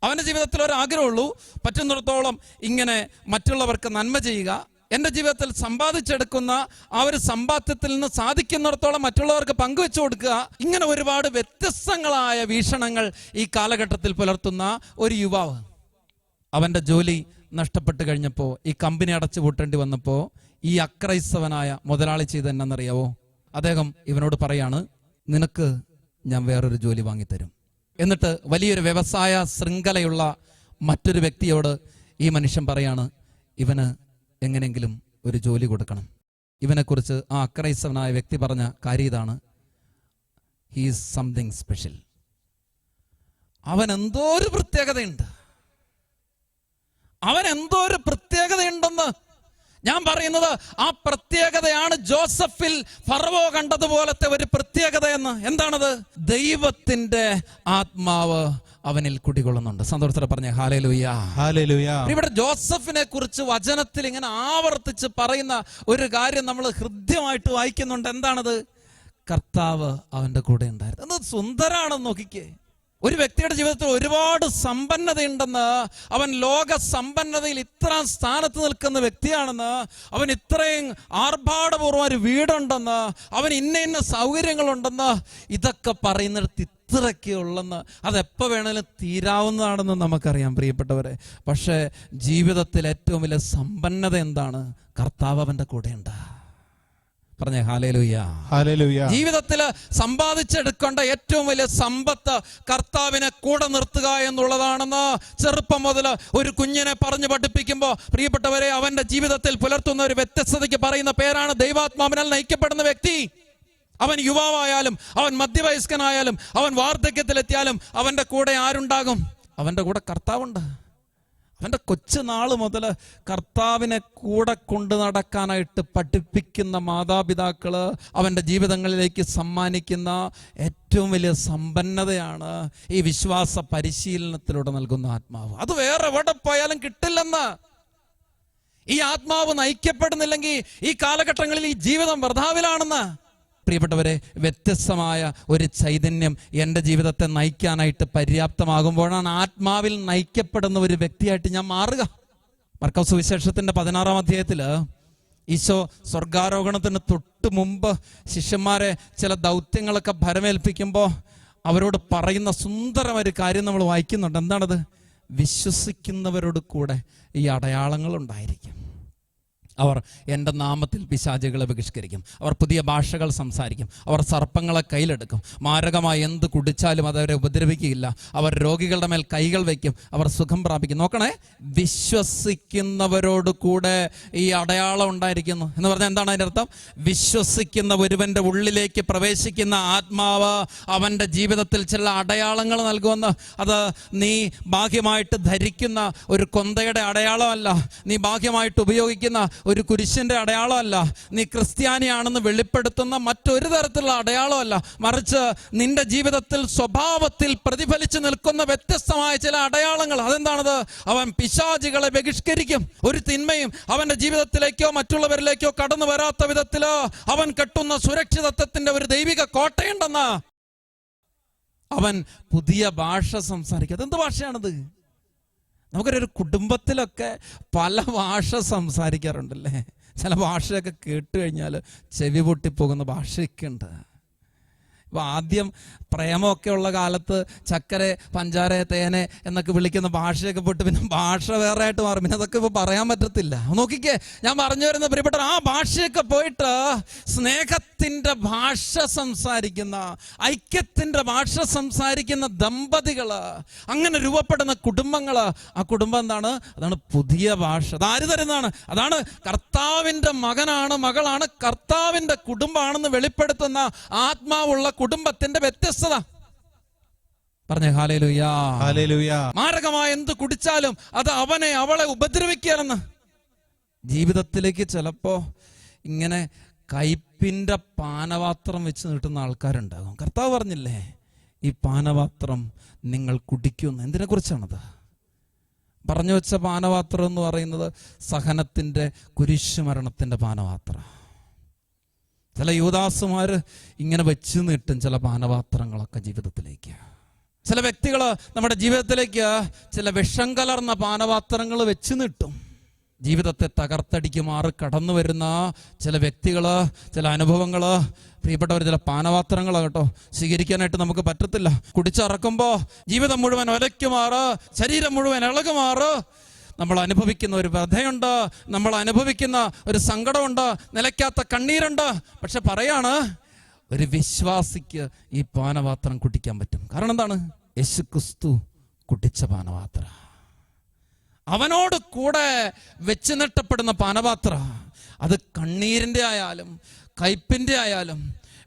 അവൻ്റെ ജീവിതത്തിൽ ഒരാഗ്രഹമുള്ളൂ, പറ്റുന്നിടത്തോളം ഇങ്ങനെ മറ്റുള്ളവർക്ക് നന്മ ചെയ്യുക, എൻ്റെ ജീവിതത്തിൽ സമ്പാദിച്ചെടുക്കുന്ന ആ ഒരു സമ്പാദ്യത്തിൽ നിന്ന് സാധിക്കുന്നിടത്തോളം മറ്റുള്ളവർക്ക് പങ്കുവെച്ചു കൊടുക്കുക. ഇങ്ങനെ ഒരുപാട് വ്യത്യസ്തങ്ങളായ വീക്ഷണങ്ങൾ ഈ കാലഘട്ടത്തിൽ പുലർത്തുന്ന ഒരു യുവാവ്. അവൻ്റെ ജോലി നഷ്ടപ്പെട്ട് കഴിഞ്ഞപ്പോൾ, ഈ കമ്പനി അടച്ചു പൂട്ടേണ്ടി വന്നപ്പോൾ ഈ അക്രൈസ്തവനായ മുതലാളി ചെയ്ത് എന്നറിയാവോ? അദ്ദേഹം ഇവനോട് പറയാണ്, നിനക്ക് ഞാൻ വേറൊരു ജോലി വാങ്ങിത്തരും. എന്നിട്ട് വലിയൊരു വ്യവസായ ശൃംഖലയുള്ള മറ്റൊരു വ്യക്തിയോട് ഈ മനുഷ്യൻ പറയാണ്, ഇവന് എങ്ങനെയെങ്കിലും ഒരു ജോലി കൊടുക്കണം. ഇവനെക്കുറിച്ച് ആ അക്രൈസ്തവനായ വ്യക്തി പറഞ്ഞ കാര്യം ഇതാണ്, ഹീസ് സംതിങ് സ്പെഷ്യൽ. അവൻ എന്തോ ഒരു പ്രത്യേകതയുണ്ട്, അവൻ എന്തോ ഒരു പ്രത്യേകതയുണ്ടെന്ന് ഞാൻ പറയുന്നത്. ആ പ്രത്യേകതയാണ് ജോസഫിൽ ഫറവോ കണ്ടതുപോലത്തെ ഒരു പ്രത്യേകതയെന്ന്. എന്താണത്? ദൈവത്തിന്റെ ആത്മാവ് അവനിൽ കുടികൊള്ളുന്നുണ്ട്. സന്തോഷത്തോടെ പറഞ്ഞേ ഹല്ലേലൂയാ, ഹല്ലേലൂയാ. ഇവിടെ ജോസഫിനെ കുറിച്ച് വചനത്തിൽ ഇങ്ങനെ ആവർത്തിച്ച് പറയുന്ന ഒരു കാര്യം നമ്മൾ ഹൃദ്യമായിട്ട് വായിക്കുന്നുണ്ട്. എന്താണത്? കർത്താവ് അവന്റെ കൂടെ ഉണ്ടായിരുന്നു. എന്ത് സുന്ദരാണെന്ന് നോക്കിക്കേ. ഒരു വ്യക്തിയുടെ ജീവിതത്തിൽ ഒരുപാട് സമ്പന്നതയുണ്ടെന്ന്, അവൻ ലോക സമ്പന്നതയിൽ ഇത്ര സ്ഥാനത്ത് നിൽക്കുന്ന വ്യക്തിയാണെന്ന്, അവൻ ഇത്രയും ആർഭാടപൂർവ്വം ഒരു വീടുണ്ടെന്ന്, അവൻ ഇന്ന സൗകര്യങ്ങളുണ്ടെന്ന്, ഇതൊക്കെ പറയുന്നിടത്ത് ഇത്രയൊക്കെ ഉള്ളെന്ന്, അതെപ്പോൾ വേണേലും തീരാവുന്നതാണെന്ന് നമുക്കറിയാം പ്രിയപ്പെട്ടവരെ. പക്ഷേ ജീവിതത്തിൽ ഏറ്റവും വലിയ സമ്പന്നത എന്താണ്? കർത്താവ് അവൻ്റെ കൂടെയുണ്ട്. പറഞ്ഞേ ഹല്ലേലൂയ. ഹല്ലേലൂയ. ജീവിതത്തിൽ സമ്പാദിച്ചെടുക്കേണ്ട ഏറ്റവും വലിയ സമ്പത്ത് കർത്താവിനെ കൂടെ നിർത്തുക എന്നുള്ളതാണെന്ന് ചെറുപ്പം മുതൽ ഒരു കുഞ്ഞിനെ പറഞ്ഞു പഠിപ്പിക്കുമ്പോൾ പ്രിയപ്പെട്ടവരെ, അവന്റെ ജീവിതത്തിൽ പുലർത്തുന്ന ഒരു വ്യത്യസ്തതയ്ക്ക് പറയുന്ന പേരാണ് ദൈവാത്മാവിനാൽ നയിക്കപ്പെടുന്ന വ്യക്തി. അവൻ യുവാവായാലും, അവൻ മധ്യവയസ്കനായാലും, അവൻ വാർദ്ധക്യത്തിലെത്തിയാലും അവന്റെ കൂടെ ആരുണ്ടാകും? അവന്റെ കൂടെ കർത്താവുണ്ട്. അവൻ്റെ കൊച്ചു നാൾ മുതൽ കർത്താവിനെ കൂടെ കൊണ്ടു നടക്കാനായിട്ട് പഠിപ്പിക്കുന്ന മാതാപിതാക്കള് അവൻ്റെ ജീവിതങ്ങളിലേക്ക് സമ്മാനിക്കുന്ന ഏറ്റവും വലിയ സമ്പന്നതയാണ് ഈ വിശ്വാസ പരിശീലനത്തിലൂടെ നൽകുന്ന ആത്മാവ്. അത് വേറെ എവിടെ പോയാലും കിട്ടില്ലെന്ന്. ഈ ആത്മാവ് നയിക്കപ്പെടുന്നില്ലെങ്കിൽ ഈ കാലഘട്ടങ്ങളിൽ ഈ ജീവിതം വൃഥാവിലാണെന്ന്. പ്രിയപ്പെട്ടവരെ, വ്യത്യസ്തമായ ഒരു ചൈതന്യം എൻ്റെ ജീവിതത്തെ നയിക്കാനായിട്ട് പര്യാപ്തമാകുമ്പോഴാണ് ആത്മാവിൽ നയിക്കപ്പെടുന്ന ഒരു വ്യക്തിയായിട്ട് ഞാൻ മാറുക. മർക്കോസ് സുവിശേഷത്തിൻ്റെ 16-ാം അധ്യായത്തിൽ ഈശോ സ്വർഗാരോഹണത്തിന് തൊട്ട് മുമ്പ് ശിഷ്യന്മാരെ ചില ദൗത്യങ്ങളൊക്കെ ഭരമേൽപ്പിക്കുമ്പോൾ അവരോട് പറയുന്ന സുന്ദരമായ ഒരു കാര്യം നമ്മൾ വായിക്കുന്നുണ്ട്. എന്താണത്? വിശ്വസിക്കുന്നവരോട് കൂടെ ഈ അടയാളങ്ങൾ ഉണ്ടായിരിക്കും. അവർ എൻ്റെ നാമത്തിൽ പിശാചുകളെ ബഹിഷ്കരിക്കും, അവർ പുതിയ ഭാഷകൾ സംസാരിക്കും, അവർ സർപ്പങ്ങളെ കയ്യിലെടുക്കും, മാരകമായി എന്ത് കുടിച്ചാലും അതവരെ ഉപദ്രവിക്കുകയില്ല, അവർ രോഗികളുടെ മേൽ കൈകൾ വയ്ക്കും, അവർ സുഖം പ്രാപിക്കും. നോക്കണേ, വിശ്വസിക്കുന്നവരോട് കൂടെ ഈ അടയാളം ഉണ്ടായിരിക്കുന്നു എന്ന് പറഞ്ഞാൽ എന്താണ് അതിൻ്റെ അർത്ഥം? വിശ്വസിക്കുന്ന ഒരുവൻ്റെ ഉള്ളിലേക്ക് പ്രവേശിക്കുന്ന ആത്മാവ് അവൻ്റെ ജീവിതത്തിൽ ചില അടയാളങ്ങൾ നൽകുമെന്ന്. അത് നീ ബാഹ്യമായിട്ട് ധരിക്കുന്ന ഒരു കൊന്തയുടെ അടയാളമല്ല, നീ ബാഹ്യമായിട്ട് ഉപയോഗിക്കുന്ന ഒരു കുരിശിന്റെ അടയാളമല്ല, നീ ക്രിസ്ത്യാനിയാണെന്ന് വെളിപ്പെടുത്തുന്ന മറ്റൊരു തരത്തിലുള്ള അടയാളമല്ല, മറിച്ച് നിന്റെ ജീവിതത്തിൽ സ്വഭാവത്തിൽ പ്രതിഫലിച്ച് നിൽക്കുന്ന വ്യത്യസ്തമായ ചില അടയാളങ്ങൾ. അതെന്താണത്? അവൻ പിശാചുകളെ ബഹിഷ്കരിക്കും. ഒരു തിന്മയും അവന്റെ ജീവിതത്തിലേക്കോ മറ്റുള്ളവരിലേക്കോ കടന്നു വരാത്ത വിധത്തിലോ അവൻ കെട്ടുന്ന സുരക്ഷിതത്വത്തിന്റെ ഒരു ദൈവിക കോട്ടയുണ്ടെന്ന്. അവൻ പുതിയ ഭാഷ സംസാരിക്കും. അതെന്ത് ഭാഷയാണത്? നമുക്കൊരു കുടുംബത്തിലൊക്കെ പല ഭാഷ സംസാരിക്കാറുണ്ടല്ലേ. ചില ഭാഷയൊക്കെ കേട്ട് കഴിഞ്ഞാൽ ചെവി പൊട്ടിപ്പോകുന്ന ഭാഷയൊക്കെ ഉണ്ട്. ഇപ്പം ആദ്യം പ്രേമമൊക്കെ ഉള്ള കാലത്ത് ചക്കര, പഞ്ചാര, തേനെ എന്നൊക്കെ വിളിക്കുന്ന ഭാഷയൊക്കെ പോയിട്ട് പിന്നെ ഭാഷ വേറെ ആയിട്ട് മാറും. പിന്നെ അതൊക്കെ ഇപ്പോൾ പറയാൻ പറ്റത്തില്ല. നോക്കിക്കേ, ഞാൻ പറഞ്ഞു വരുന്ന പ്രിയപ്പെട്ട ആ ഭാഷയൊക്കെ പോയിട്ട് സ്നേഹത്തിൻ്റെ ഭാഷ സംസാരിക്കുന്ന, ഐക്യത്തിൻ്റെ ഭാഷ സംസാരിക്കുന്ന ദമ്പതികൾ, അങ്ങനെ രൂപപ്പെടുന്ന കുടുംബങ്ങൾ. ആ കുടുംബം എന്താണ്? അതാണ് പുതിയ ഭാഷ. അതാര് തരുന്നതാണ്? അതാണ് കർത്താവിൻ്റെ മകനാണ്, മകളാണ്, കർത്താവിൻ്റെ കുടുംബമാണെന്ന് വെളിപ്പെടുത്തുന്ന ആത്മാവുള്ള കുടുംബത്തിന്റെ വ്യത്യസ്തത. പറഞ്ഞേ ഹല്ലേലൂയ. ഹല്ലേലൂയ. മാരകമായ എന്ത് കുടിച്ചാലും അത് അവനെ അവളെ ഉപദ്രവിക്കുകയാണെന്ന്. ജീവിതത്തിലേക്ക് ചിലപ്പോ ഇങ്ങനെ കയ്പിന്റെ പാനപാത്രം വെച്ച് നീട്ടുന്ന ആൾക്കാരുണ്ടാകും. കർത്താവ് പറഞ്ഞില്ലേ, ഈ പാനപാത്രം നിങ്ങൾ കുടിക്കുമെന്ന്. എന്തിനെ കുറിച്ചാണത് പറഞ്ഞു വെച്ച പാനപാത്രം എന്ന് പറയുന്നത്? സഹനത്തിന്റെ, കുരിശുമരണത്തിന്റെ പാനപാത്രം. ചില യൂദാസുമാർ ഇങ്ങനെ വെച്ച് നീട്ടും ചില പാനപാത്രങ്ങളൊക്കെ ജീവിതത്തിലേക്ക്. ചില വ്യക്തികൾ നമ്മുടെ ജീവിതത്തിലേക്ക് ചില വിഷം കലർന്ന പാനപാത്രങ്ങൾ വെച്ച് നീട്ടും. ജീവിതത്തെ തകർത്തടിക്കുമാറ് കടന്നു വരുന്ന ചില വ്യക്തികൾ, ചില അനുഭവങ്ങൾ, പ്രിയപ്പെട്ടവർ, ചില പാനപാത്രങ്ങളാണ് കേട്ടോ. സ്വീകരിക്കാനായിട്ട് നമുക്ക് പറ്റത്തില്ല. കുടിച്ചിറക്കുമ്പോൾ ജീവിതം മുഴുവൻ ഒലയ്ക്കുമാറ്, ശരീരം മുഴുവൻ ഇളകുമാറ് നമ്മൾ അനുഭവിക്കുന്ന ഒരു വ്യഥയുണ്ട്, നമ്മൾ അനുഭവിക്കുന്ന ഒരു സങ്കടമുണ്ട്, നിലയ്ക്കാത്ത കണ്ണീരുണ്ട്. പക്ഷെ പറയാണ്, ഒരു വിശ്വാസിക്ക് ഈ പാനപാത്രം കുടിക്കാൻ പറ്റും. കാരണം എന്താണ്? യേശുക്രിസ്തു കുടിച്ച പാനപാത്ര, അവനോട് കൂടെ വെച്ച് നീട്ടപ്പെടുന്ന പാനപാത്ര. അത് കണ്ണീരിൻ്റെ ആയാലും കയ്പിൻ്റെ ആയാലും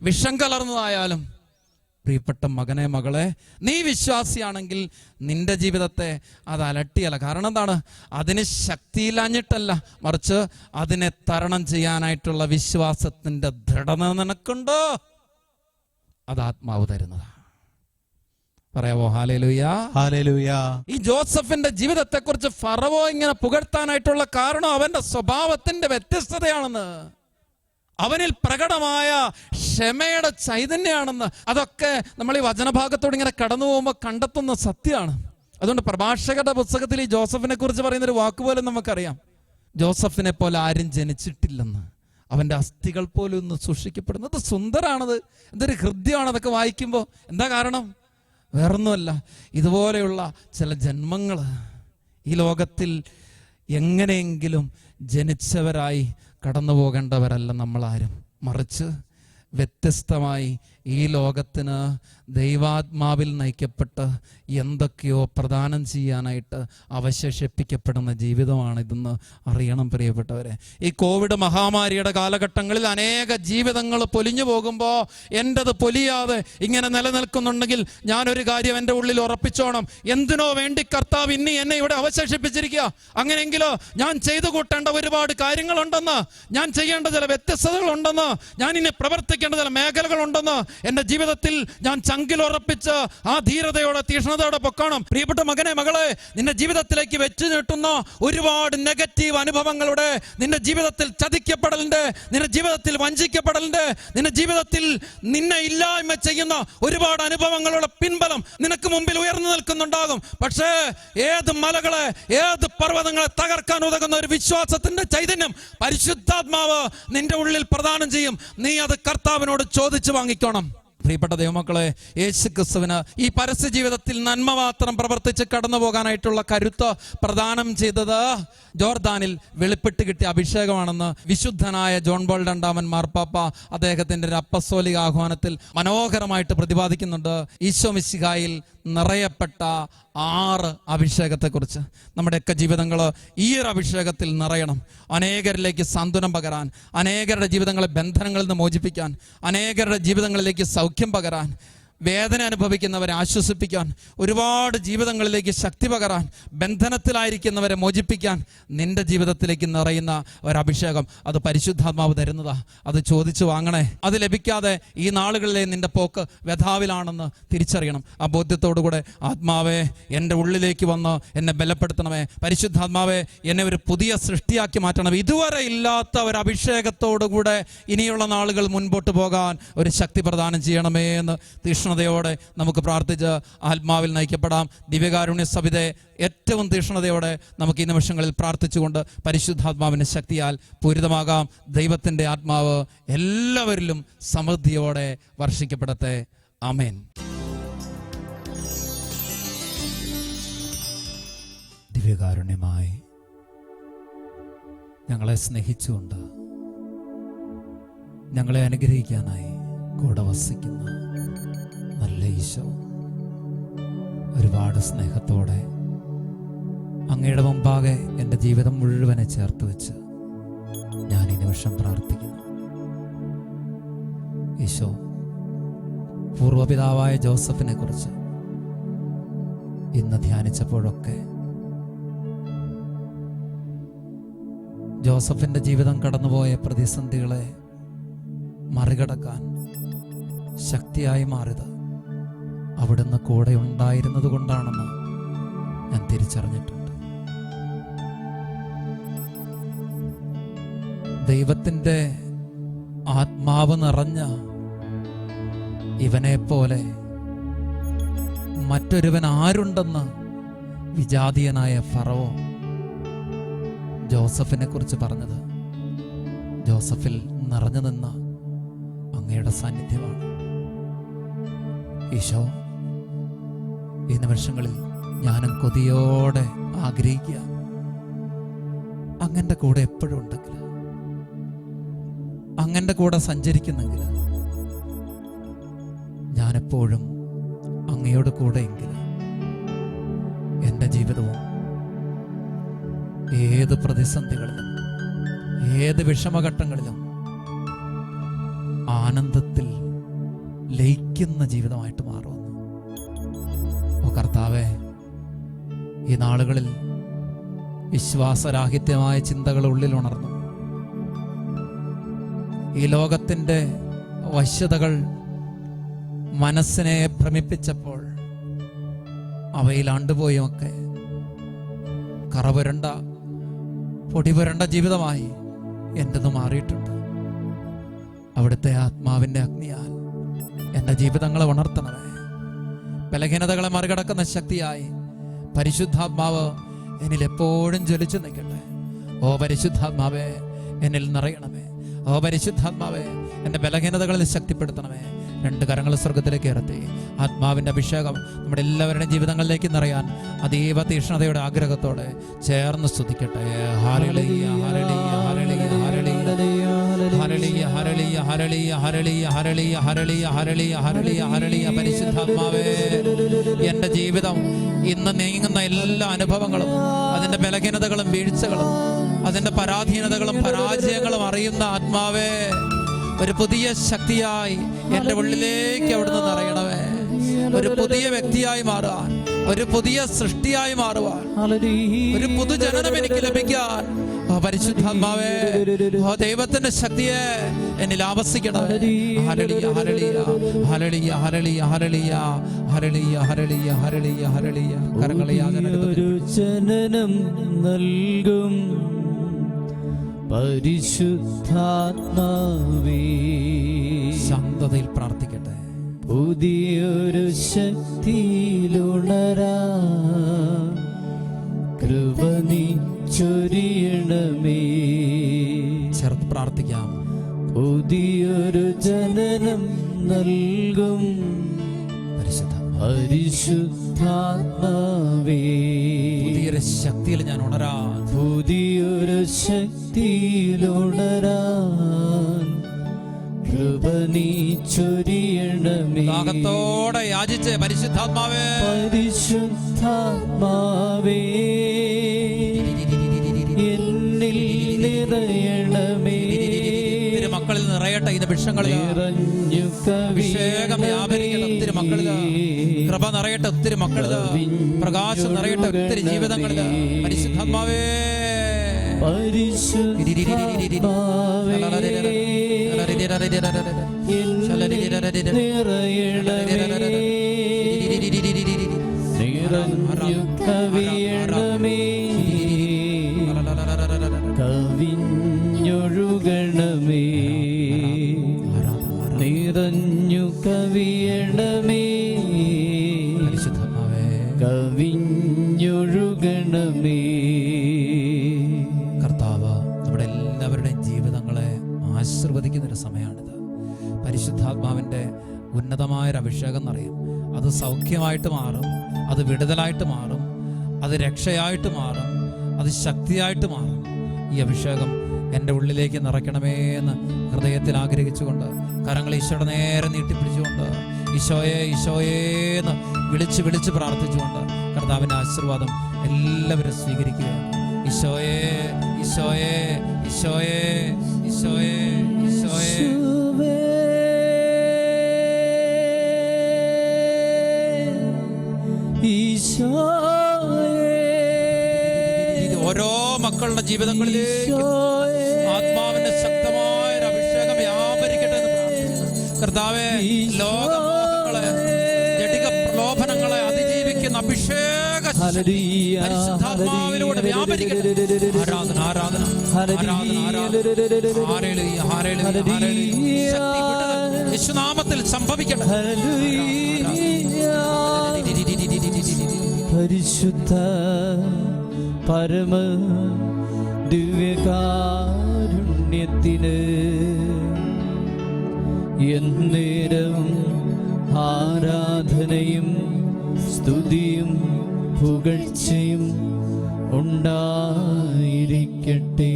വിഷം കലർന്നതായാലും, പ്രിയപ്പെട്ട മകനെ, മകളെ, നീ വിശ്വാസിയാണെങ്കിൽ നിന്റെ ജീവിതത്തെ അത് അലട്ടിയല്ല. കാരണം എന്താണ്? അതിന് ശക്തിയില്ലാഞ്ഞിട്ടല്ല, മറിച്ച് അതിനെ തരണം ചെയ്യാനായിട്ടുള്ള വിശ്വാസത്തിന്റെ ദൃഢത നിനക്കുണ്ടോ? അത് ആത്മാവ് തരുന്നതാണ്. പറയാവോ ഹല്ലേലൂയ. ഹല്ലേലൂയ. ഈ ജോസഫിന്റെ ജീവിതത്തെ കുറിച്ച് ഫറവോ ഇങ്ങനെ പുകഴ്ത്താനായിട്ടുള്ള കാരണം അവന്റെ സ്വഭാവത്തിന്റെ വ്യത്യസ്തതയാണെന്ന്. അവനിൽ പ്രകടമായ ക്ഷമയുടെ ചൈതന്യമാണെന്ന്. അതൊക്കെ നമ്മൾ ഈ വചനഭാഗത്തോട് ഇങ്ങനെ കടന്നു പോകുമ്പോൾ കണ്ടെത്തുന്ന സത്യമാണ്. അതുകൊണ്ട് പ്രഭാഷകരുടെ പുസ്തകത്തിൽ ഈ ജോസഫിനെ കുറിച്ച് പറയുന്നൊരു വാക്കുപോലും നമുക്കറിയാം. ജോസഫിനെ പോലെ ആരും ജനിച്ചിട്ടില്ലെന്ന്, അവൻ്റെ അസ്ഥികൾ പോലും ഒന്ന് സൂക്ഷിക്കപ്പെടുന്നത്. സുന്ദരാണത്, എന്തൊരു ഹൃദ്യമാണ് അതൊക്കെ വായിക്കുമ്പോൾ. എന്താ കാരണം? വേറൊന്നുമല്ല, ഇതുപോലെയുള്ള ചില ജന്മങ്ങൾ ഈ ലോകത്തിൽ എങ്ങനെയെങ്കിലും ജനിച്ചവരായി കടന്നു പോകേണ്ടവരല്ല നമ്മളാരും. മറിച്ച് വ്യത്യസ്തമായി ഈ ലോകത്തിന് ദൈവാത്മാവിൽ നയിക്കപ്പെട്ട് എന്തൊക്കെയോ പ്രദാനം ചെയ്യാനായിട്ട് അവശേഷിപ്പിക്കപ്പെടുന്ന ജീവിതമാണിതെന്ന് അറിയണം പ്രിയപ്പെട്ടവരെ. ഈ കോവിഡ് മഹാമാരിയുടെ കാലഘട്ടങ്ങളിൽ അനേക ജീവിതങ്ങൾ പൊലിഞ്ഞു പോകുമ്പോൾ എൻ്റെത് പൊലിയാതെ ഇങ്ങനെ നിലനിൽക്കുന്നുണ്ടെങ്കിൽ ഞാനൊരു കാര്യം എൻ്റെ ഉള്ളിൽ ഉറപ്പിച്ചോണം. എന്തിനോ വേണ്ടി കർത്താവ് ഇനി എന്നെ ഇവിടെ അവശേഷിപ്പിച്ചിരിക്കുക. അങ്ങനെയെങ്കിലോ ഞാൻ ചെയ്തു കൂട്ടേണ്ട ഒരുപാട് കാര്യങ്ങളുണ്ടെന്ന്, ഞാൻ ചെയ്യേണ്ട ചില വ്യത്യസ്തതകളുണ്ടെന്ന്, ഞാൻ ഇനി പ്രവർത്തിക്കേണ്ട ചില മേഖലകളുണ്ടെന്ന് എൻ്റെ ജീവിതത്തിൽ ഞാൻ ചങ്കിലുറപ്പിച്ച് ആ ധീരതയോടെ തീക്ഷ്ണതയോടെ പൊക്കണം. പ്രിയപ്പെട്ട മകനെ, മകളെ, നിന്റെ ജീവിതത്തിലേക്ക് വെച്ച് നീട്ടുന്ന ഒരുപാട് നെഗറ്റീവ് അനുഭവങ്ങളുടെ, നിന്റെ ജീവിതത്തിൽ ചതിക്കപ്പെടലിന്റെ, നിന്റെ ജീവിതത്തിൽ വഞ്ചിക്കപ്പെടലിന്റെ, നിന്റെ ജീവിതത്തിൽ നിന്നെ ഇല്ലായ്മ ചെയ്യുന്ന ഒരുപാട് അനുഭവങ്ങളുടെ പിൻബലം നിനക്ക് മുമ്പിൽ ഉയർന്നു നിൽക്കുന്നുണ്ടാകും. പക്ഷേ ഏത് മലകളെ, ഏത് പർവ്വതങ്ങളെ തകർക്കാൻ ഉതകുന്ന ഒരു വിശ്വാസത്തിന്റെ ചൈതന്യം പരിശുദ്ധാത്മാവ് നിന്റെ ഉള്ളിൽ പ്രദാനം ചെയ്യും. നീ അത് കർത്താവിനോട് ചോദിച്ചു വാങ്ങിക്കണം. പ്രിയപ്പെട്ട ദൈവമക്കളെ, യേശു ക്രിസ്തുവിന് ഈ പരസ്യ ജീവിതത്തിൽ നന്മ മാത്രം പ്രവർത്തിച്ച് കടന്നു പോകാനായിട്ടുള്ള കരുത്ത് പ്രദാനം ചെയ്തത് ജോർദാനിൽ വെളിപ്പെട്ട് കിട്ടിയ അഭിഷേകമാണെന്ന് വിശുദ്ധനായ ജോൺ പോൾ രണ്ടാമൻ മാർപ്പാപ്പ അദ്ദേഹത്തിൻ്റെ ഒരു അപ്പസ്തോലിക ആഹ്വാനത്തിൽ മനോഹരമായിട്ട് പ്രതിപാദിക്കുന്നുണ്ട്. ഈശോ മിശിഹായിൽ നിറയപ്പെട്ട 6 അഭിഷേകത്തെക്കുറിച്ച്. നമ്മുടെയൊക്കെ ജീവിതങ്ങൾ ഈ ഒരു അഭിഷേകത്തിൽ നിറയണം. അനേകരിലേക്ക് സാന്ത്വനം പകരാൻ, അനേകരുടെ ജീവിതങ്ങളെ ബന്ധനങ്ങളിൽ നിന്ന് മോചിപ്പിക്കാൻ, അനേകരുടെ ജീവിതങ്ങളിലേക്ക് സൗഖ്യം പകരാൻ, വേദന അനുഭവിക്കുന്നവരെ ആശ്വസിപ്പിക്കാൻ, ഒരുപാട് ജീവിതങ്ങളിലേക്ക് ശക്തി പകരാൻ, ബന്ധനത്തിലായിരിക്കുന്നവരെ മോചിപ്പിക്കാൻ നിന്റെ ജീവിതത്തിലേക്ക് നിറയുന്ന ഒരഭിഷേകം അത് പരിശുദ്ധാത്മാവ് തരുന്നതാ. അത് ചോദിച്ചു വാങ്ങണേ. അത് ലഭിക്കാതെ ഈ നാളുകളിലെ നിന്റെ പോക്ക് വ്യഥാവിലാണെന്ന് തിരിച്ചറിയണം. ആ ബോധ്യത്തോടുകൂടെ ആത്മാവേ എൻ്റെ ഉള്ളിലേക്ക് വന്ന് എന്നെ ബലപ്പെടുത്തണമേ, പരിശുദ്ധാത്മാവേ എന്നെ ഒരു പുതിയ സൃഷ്ടിയാക്കി മാറ്റണം. ഇതുവരെ ഇല്ലാത്ത ഒരു അഭിഷേകത്തോടുകൂടെ ഇനിയുള്ള നാളുകൾ മുൻപോട്ട് പോകാൻ ഒരു ശക്തി പ്രദാനം ചെയ്യണമേ എന്ന് തീക്ഷ്ണതയോടെ നമുക്ക് പ്രാർത്ഥിച്ച് ആത്മാവിൽ നയിക്കപ്പെടാം. ദിവ്യകാരുണ്യ സഭയെ ഏറ്റവും തീക്ഷ്ണതയോടെ നമുക്ക് ഈ നിമിഷങ്ങളിൽ പ്രാർത്ഥിച്ചുകൊണ്ട് പരിശുദ്ധാത്മാവിൻ്റെ ശക്തിയാൽ പൂരിതമാകാം. ദൈവത്തിൻ്റെ ആത്മാവ് എല്ലാവരിലും സമൃദ്ധിയോടെ വർഷിക്കപ്പെടട്ടെ. ആമേൻ. ദിവ്യകാരുണ്യമായി ഞങ്ങളെ സ്നേഹിച്ചുകൊണ്ട് ഞങ്ങളെ അനുഗ്രഹിക്കാനായി കൂടെ വസിക്കുന്ന നല്ല ഈശോ, ഒരുപാട് സ്നേഹത്തോടെ അങ്ങയുടെ മുമ്പാകെ എൻ്റെ ജീവിതം മുഴുവനെ ചേർത്ത് വെച്ച് ഞാൻ ഈ നിമിഷം പ്രാർത്ഥിക്കുന്നു. ഈശോ, പൂർവപിതാവായ ജോസഫിനെ കുറിച്ച് ഇന്ന് ധ്യാനിച്ചപ്പോഴൊക്കെ ജോസഫിൻ്റെ ജീവിതം കടന്നുപോയ പ്രതിസന്ധികളെ മറികടക്കാൻ ശക്തിയായി മാറിയത് അവിടുന്ന് കൂടെ ഉണ്ടായിരുന്നത് കൊണ്ടാണെന്ന് ഞാൻ തിരിച്ചറിഞ്ഞിട്ടുണ്ട്. ദൈവത്തിൻ്റെ ആത്മാവ് നിറഞ്ഞ ഇവനെ പോലെ മറ്റൊരുവൻ ആരുണ്ടെന്ന് വിജാതീയനായ ഫറവോ ജോസഫിനെ കുറിച്ച് പറഞ്ഞത് ജോസഫിൽ നിറഞ്ഞു നിന്ന അങ്ങയുടെ സാന്നിധ്യമാണ്. ഈശോ, ഈ നിമിഷങ്ങളിൽ ഞാനും കൊതിയോടെ ആഗ്രഹിക്കുക അങ്ങൻ്റെ കൂടെ എപ്പോഴും ഉണ്ടെങ്കിൽ, അങ്ങൻ്റെ കൂടെ സഞ്ചരിക്കുന്നെങ്കിൽ, ഞാനെപ്പോഴും അങ്ങയോട് കൂടെയെങ്കിൽ എൻ്റെ ജീവിതവും ഏത് പ്രതിസന്ധികളിലും ഏത് വിഷമഘട്ടങ്ങളിലും ആനന്ദത്തിൽ ലയിക്കുന്ന ജീവിതമായിട്ട് മാറുമെന്ന്. ഓ കർത്താവേ, ഈ നാളുകളിൽ വിശ്വാസരാഹിത്യമായ ചിന്തകൾ ഉള്ളിൽ ഉണർന്നു. ഈ ലോകത്തിൻ്റെ വശ്യതകൾ മനസ്സിനെ ഭ്രമിപ്പിച്ചപ്പോൾ അവയിലാണ്ടുപോയുമൊക്കെ കറപുരണ്ട പൊടിപുരണ്ട ജീവിതമായി എൻ്റെത് മാറിയിട്ടുണ്ട്. അവിടുത്തെ ആത്മാവിൻ്റെ അഗ്നിയാൽ എൻ്റെ ജീവിതങ്ങളെ ഉണർത്തണമേ. ബലഹീനതകളെ മറികടക്കുന്ന ശക്തിയായി പരിശുദ്ധാത്മാവ് എന്നിൽ എപ്പോഴും ജ്വലിച്ചു നിൽക്കട്ടെ. ഓ പരിശുദ്ധാത്മാവേ, എന്നിൽ നിറയണമേ. ഓ പരിശുദ്ധാത്മാവേ, എൻ്റെ ബലഹീനതകളിൽ ശക്തിപ്പെടുത്തണമേ. രണ്ട് കരങ്ങൾ സ്വർഗത്തിലേക്ക് ഇറത്തി ആത്മാവിൻ്റെ അഭിഷേകം നമ്മുടെ എല്ലാവരുടെയും ജീവിതങ്ങളിലേക്ക് നിറയാൻ അതീവ തീക്ഷ്ണതയുടെ ആഗ്രഹത്തോടെ ചേർന്ന് സ്തുതിക്കട്ടെ. ഹല്ലേലൂയ, ഹല്ലേലൂയ, ഹല്ലേലൂയ, ഹല്ലേലൂയ, ഹല്ലേലൂയ, ഹല്ലേലൂയ, ഹല്ലേലൂയ, ഹല്ലേലൂയ, ഹല്ലേലൂയ, ഹല്ലേലൂയ, ഹല്ലേലൂയ, ഹല്ലേലൂയ. പരിശുദ്ധാത്മാവേ, എൻ്റെ ജീവിതം ഇന്ന് നീങ്ങുന്ന എല്ലാ അനുഭവങ്ങളും, അതിൻ്റെ ബലഹീനതകളും വീഴ്ചകളും, അതിൻ്റെ പരാധീനതകളും പരാജയങ്ങളും അറിയുന്ന ആത്മാവേ, ഒരു പുതിയ ശക്തിയായി എൻ്റെ ഉള്ളിലേക്ക് അവിടുന്ന് നിറയണമേ. ഒരു പുതിയ വ്യക്തിയായി മാറുവാൻ, ഒരു പുതിയ സൃഷ്ടിയായി മാറുവാൻ, ഒരു പുതുജനനം എനിക്ക് ലഭിക്കാൻ പരിശുദ്ധാത്മാവേ, ദൈവത്തിന്റെ ശക്തിയെ എന്നിൽ ആവസിക്കണമേ. ഹല്ലേലൂയ, ഹല്ലേലൂയ, ഹല്ലേലൂയ, ഹല്ലേലൂയ, ഹല്ലേലൂയ, ഹല്ലേലൂയ, ഹല്ലേലൂയ, ഹല്ലേലൂയ, ഹല്ലേലൂയ. കരങ്ങളെ ജനനം നൽകും പരിശുദ്ധാത്മാവേ, ശാന്തതയിൽ പ്രാർത്ഥിക്കട്ടെ. പുതിയൊരു ശക്തിയിലുണരാ കൃപ നീ ചൊരിയണമേ. ചേർത്ത് പ്രാർത്ഥിക്കാം. പുതിയൊരു ജനനം നൽകും പരിശുദ്ധാത്മാവേ, പുതിയൊരു ശക്തിയിൽ ഞാൻ ഉണരാൻ, പുതിയൊരു ശക്തിയിലുണരാൻ കൃപ നീ ചൊരിയണമേ. ദാഹത്തോടെ യാചിച്ച് പരിശുദ്ധാത്മാവേ, പരിശുദ്ധാത്മാവേ, എന്നിൽ നിറയണമേ. മക്കളിൽ നിറയട്ടെ ഈ നിമിഷങ്ങളിൽ. അഭിഷേകം വ്യാപരിക്കട്ടെ ഒത്തിരി മക്കളിൽ. കൃപ നിറയട്ടെ ഒത്തിരി മക്കളിൽ. പ്രകാശം നിറയട്ടെ ഒത്തിരി ജീവിതങ്ങളിൽ. പരിശുദ്ധാത്മാവേ, കവിഞ്ഞൊഴുകണമേ, നിറഞ്ഞു കവിയണമേ, കവിഞ്ഞൊഴുകണമേ. കർത്താവ് നമ്മുടെ എല്ലാവരുടെയും ജീവിതങ്ങളെ ആശീർവദിക്കുന്നൊരു സമയമാണിത്. പരിശുദ്ധാത്മാവിൻ്റെ ഉന്നതമായൊരു അഭിഷേകം എന്നറിയും. അത് സൗഖ്യമായിട്ട് മാറും, അത് വിടുതലായിട്ട് മാറും, അത് രക്ഷയായിട്ട് മാറും, അത് ശക്തിയായിട്ട് മാറും. ഈ അഭിഷേകം എൻ്റെ ഉള്ളിലേക്ക് നിറയ്ക്കണമേ എന്ന് ഹൃദയത്തിൽ ആഗ്രഹിച്ചുകൊണ്ട് കരങ്ങൾ ഈശോയുടെ നേരെ നീട്ടിപ്പിടിച്ചുകൊണ്ട് ഈശോയെ ഈശോയെ എന്ന് വിളിച്ച് പ്രാർത്ഥിച്ചുകൊണ്ട് കർത്താവിൻ്റെ ആശീർവാദം എല്ലാവരും സ്വീകരിക്കുകയാണ്. ഈശോയെ ഈശോയെ ഈശോയെ ഈശോയെ ഈശോയെ. ഓരോ മക്കളുടെ ജീവിതങ്ങളിലേക്ക് ആത്മാവിന്റെ ശക്തമായ ഒരു അഭിഷേകം വ്യാപരിക്കട്ടെ എന്ന് പ്രാർത്ഥിക്കുന്നു. കർത്താവേ, ലോകമോഹങ്ങളെ, ജഡിക പ്രലോഭനങ്ങളെ അതിജീവിക്കുന്ന അഭിഷേക പരിശുദ്ധാത്മാവിലൂടെ വ്യാപരിക്കട്ടെ. ആരാധന ആരാധന ആരാധന ആരാധന. ഹല്ലേലൂയ ഹല്ലേലൂയ ഹല്ലേലൂയ. ശക്തി വിടുതൽ യേശുനാമത്തിൽ സംഭവിക്കട്ടെ. പരിശുദ്ധ പരമ ദിവ്യകാരുണ്യത്തിന് എന്നേരവും ആരാധനയും സ്തുതിയും പുകഴ്ചയും ഉണ്ടായിരിക്കട്ടെ.